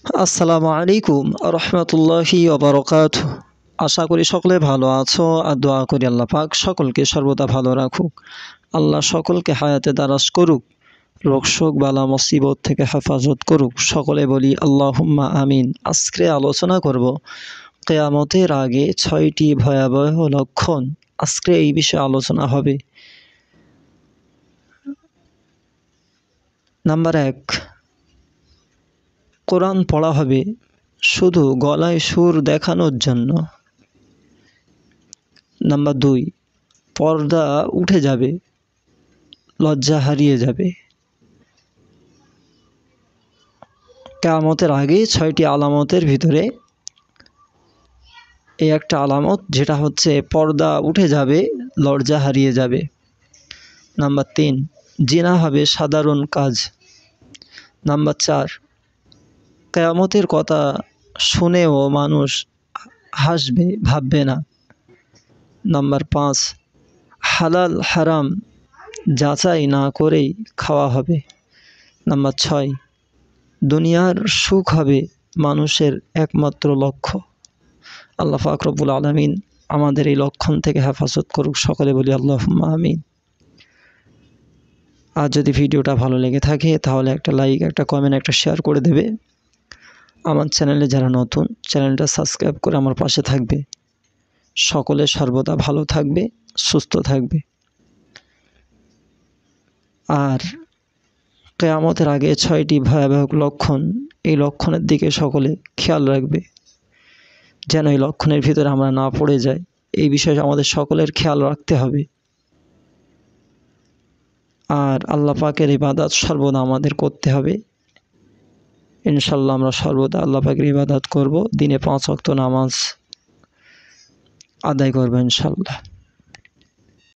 আসসালামু আলাইকুম রহমতুল্লাহি ওবারকাতুহু। আশা করি সকলে ভালো আছো আর দোয়া করি আল্লাহ পাক সকলকে সর্বদা ভালো রাখুক। আল্লাহ সকলকে হায়াতে দারাজ করুক, রোগ শোক বালা মুসিবত থেকে হেফাজত করুক। সকলে বলি আল্লাহুম্মা আমিন। আজকে আলোচনা করব কিয়ামতের আগে 6টি ভয়াবহ লক্ষণ। আজকে এই বিষয়ে আলোচনা হবে। নাম্বার 1, কোরআন পড়া হবে শুধু গলায় সুর দেখানোর জন্য। নাম্বার 2, পর্দা উঠে যাবে, লজ্জা হারিয়ে যাবে। কিয়ামতের আগে 6টি আলামতের ভিতরে এই একটা আলামত, যেটা হচ্ছে পর্দা উঠে যাবে, লজ্জা হারিয়ে যাবে। নাম্বার 3, জিনা হবে সাধারণ কাজ। নাম্বার 4, কিয়ামতের কথা শুনেও মানুষ হাসবে, ভাববে না। নাম্বার 5, হালাল হারাম যাচাই না করেই খাওয়া হবে। নাম্বার 6, দুনিয়ার সুখ হবে মানুষের একমাত্র লক্ষ্য। আল্লাহ পাক রব্বুল আলামিন আমাদের এই লক্ষণ থেকে হেফাজত করুক। সকলে বলি আল্লাহুম্মা আমিন। আর যদি ভিডিওটা ভালো লেগে থাকে তাহলে একটা লাইক, একটা কমেন্ট, একটা শেয়ার করে দেবে। আমার চ্যানেলে যারা নতুন, চ্যানেলটা সাবস্ক্রাইব করে আমার পাশে থাকবে। সকলে সর্বদা ভালো থাকবে, সুস্থ থাকবে। আর কিয়ামতের আগে 6টি ভয়াবহ লক্ষণ, এই লক্ষণের দিকে সকলে খেয়াল রাখবে, যেন এই লক্ষণের ভিতরে আমরা না পড়ে যাই। এই বিষয়ে আমাদের সকলের খেয়াল রাখতে হবে। আর আল্লাহ পাকের ইবাদত সর্বদা আমাদের করতে হবে। ইনশাল্লাহ আমরা সর্বদা আল্লাহ পাকের ইবাদত করব, দিনে 5 ওয়াক্ত নামাজ আদায় করব ইনশাল্লাহ।